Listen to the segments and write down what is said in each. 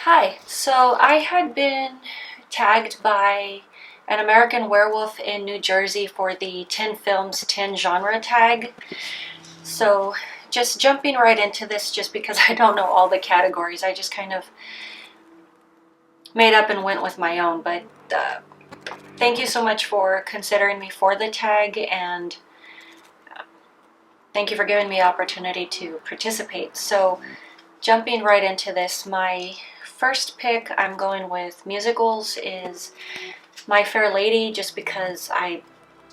Hi, so I had been tagged by An American Werewolf in New Jersey for the 10 films, 10 genre tag. So just jumping right into this just because I don't know all the categories. I just kind of made up and went with my own. But thank you so much for considering me for the tag, and thank you for giving me the opportunity to participate. So jumping right into this, my first pick I'm going with musicals is My Fair Lady, just because I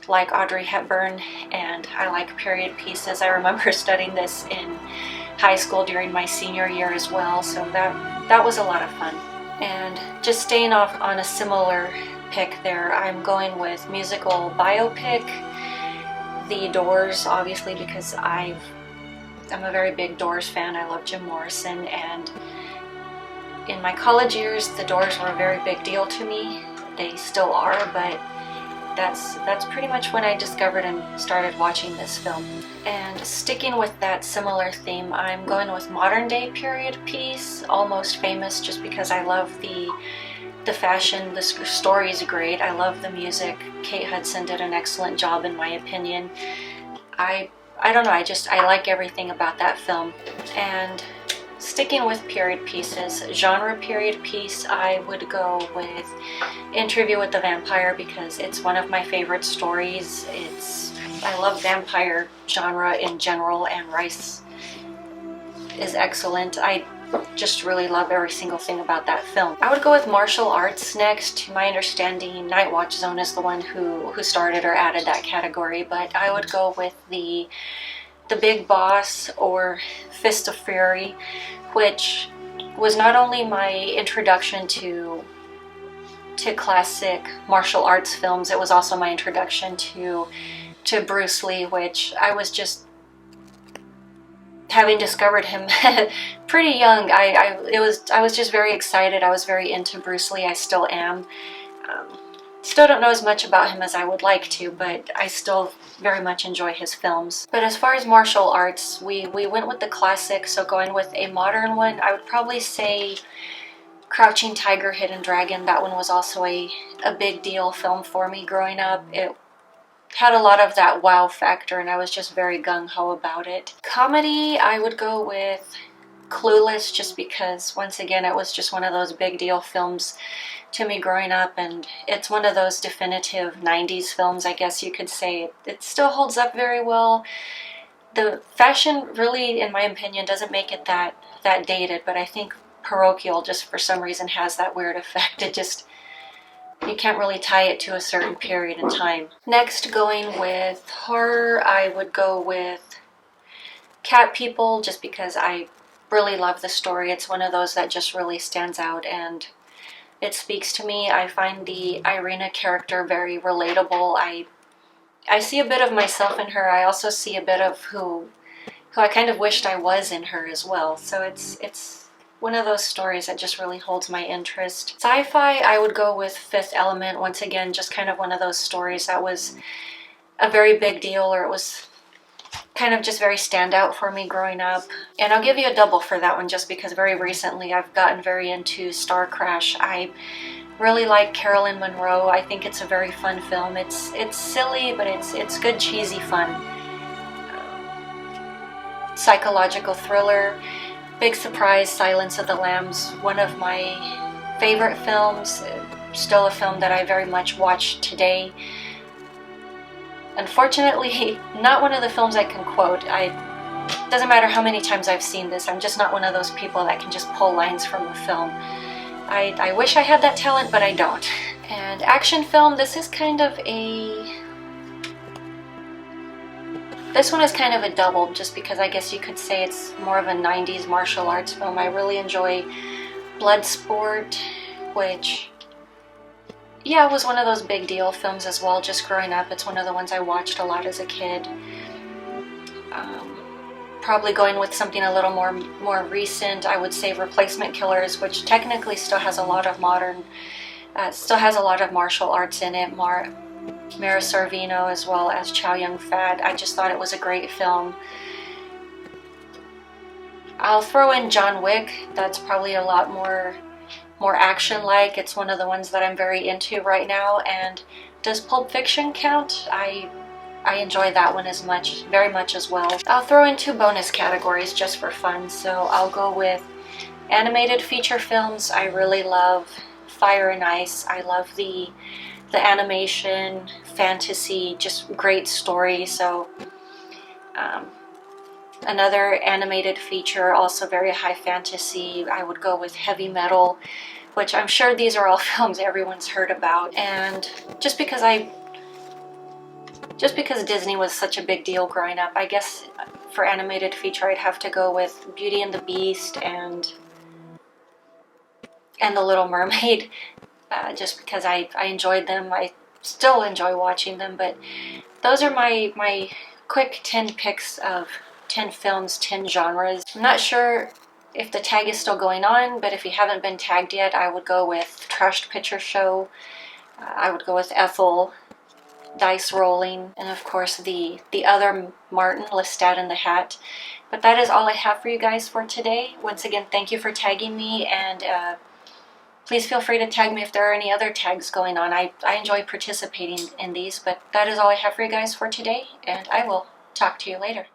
like Audrey Hepburn and I like period pieces. I remember studying this in high school during my senior year as well, so that was a lot of fun. And just staying off on a similar pick there, I'm going with musical biopic, The Doors, obviously because I'm a very big Doors fan. I love Jim Morrison, and in my college years, The Doors were a very big deal to me. They still are, but that's pretty much when I discovered and started watching this film. And sticking with that similar theme, I'm going with modern day period piece, Almost Famous, just because I love the fashion, the story's great. I love the music. Kate Hudson did an excellent job in my opinion. I don't know, I like everything about that film. And sticking with period pieces, genre period piece, I would go with Interview with the Vampire because it's one of my favorite stories. I love vampire genre in general, and Rice is excellent. I just really love every single thing about that film. I would go with martial arts next. To my understanding, Night Watch Zone is the one who started or added that category, but I would go with the Big Boss or Fist of Fury, which was not only my introduction to classic martial arts films, it was also my introduction to Bruce Lee, which I was just, having discovered him pretty young, I was just very excited. I was very into Bruce Lee. I still am. Still don't know as much about him as I would like to, but I still very much enjoy his films. But as far as martial arts, we went with the classic, so going with a modern one, I would probably say Crouching Tiger, Hidden Dragon. That one was also a big deal film for me growing up. It had a lot of that wow factor, and I was just very gung-ho about it. Comedy, I would go with Clueless, just because, once again, it was just one of those big deal films to me growing up, and it's one of those definitive 90s films, I guess you could say. It still holds up very well. The fashion really, in my opinion, doesn't make it that dated, but I think parochial just for some reason has that weird effect. It just, you can't really tie it to a certain period in time. Next, going with horror, I would go with Cat People, just because I really love the story. It's one of those that just really stands out and it speaks to me. I find the Irina character very relatable. I see a bit of myself in her. I also see a bit of who I kind of wished I was in her as well. So it's one of those stories that just really holds my interest. Sci-fi, I would go with Fifth Element. Once again, just kind of one of those stories that was a very big deal, or it was kind of just very standout for me growing up. And I'll give you a double for that one just because very recently I've gotten very into Star Crash. I really like Carolyn Monroe. I think it's a very fun film. It's silly, but it's good cheesy fun. Psychological thriller, Big Surprise, Silence of the Lambs, one of my favorite films, still a film that I very much watch today. Unfortunately, not one of the films I can quote. Doesn't matter how many times I've seen this, I'm just not one of those people that can just pull lines from a film. I wish I had that talent, but I don't. And action film, this one is kind of a double, just because I guess you could say it's more of a 90s martial arts film. I really enjoy Bloodsport, which, yeah, it was one of those big deal films as well, just growing up. It's one of the ones I watched a lot as a kid. Probably going with something a little more recent, I would say Replacement Killers, which technically still has a lot of martial arts in it. Mara Sorvino as well as Chow Yun-fat. I just thought it was a great film. I'll throw in John Wick. That's probably a lot more more action-like. It's one of the ones that I'm very into right now. And does Pulp Fiction count? I enjoy that one very much as well. I'll throw in 2 bonus categories just for fun. So I'll go with animated feature films. I really love Fire and Ice. I love the animation, fantasy, just great story. So another animated feature, also very high fantasy, I would go with Heavy Metal, which I'm sure these are all films everyone's heard about. And just because Disney was such a big deal growing up, I guess for animated feature I'd have to go with Beauty and the Beast and The Little Mermaid, just because I enjoyed them. I still enjoy watching them, but those are my quick 10 picks of 10 films, 10 genres. I'm not sure if the tag is still going on, but if you haven't been tagged yet, I would go with Trashed Picture Show, I would go with Ethel, Dice Rolling, and of course the other Martin, Lestat in the Hat. But that is all I have for you guys for today. Once again, thank you for tagging me, and please feel free to tag me if there are any other tags going on. I enjoy participating in these, but that is all I have for you guys for today, and I will talk to you later.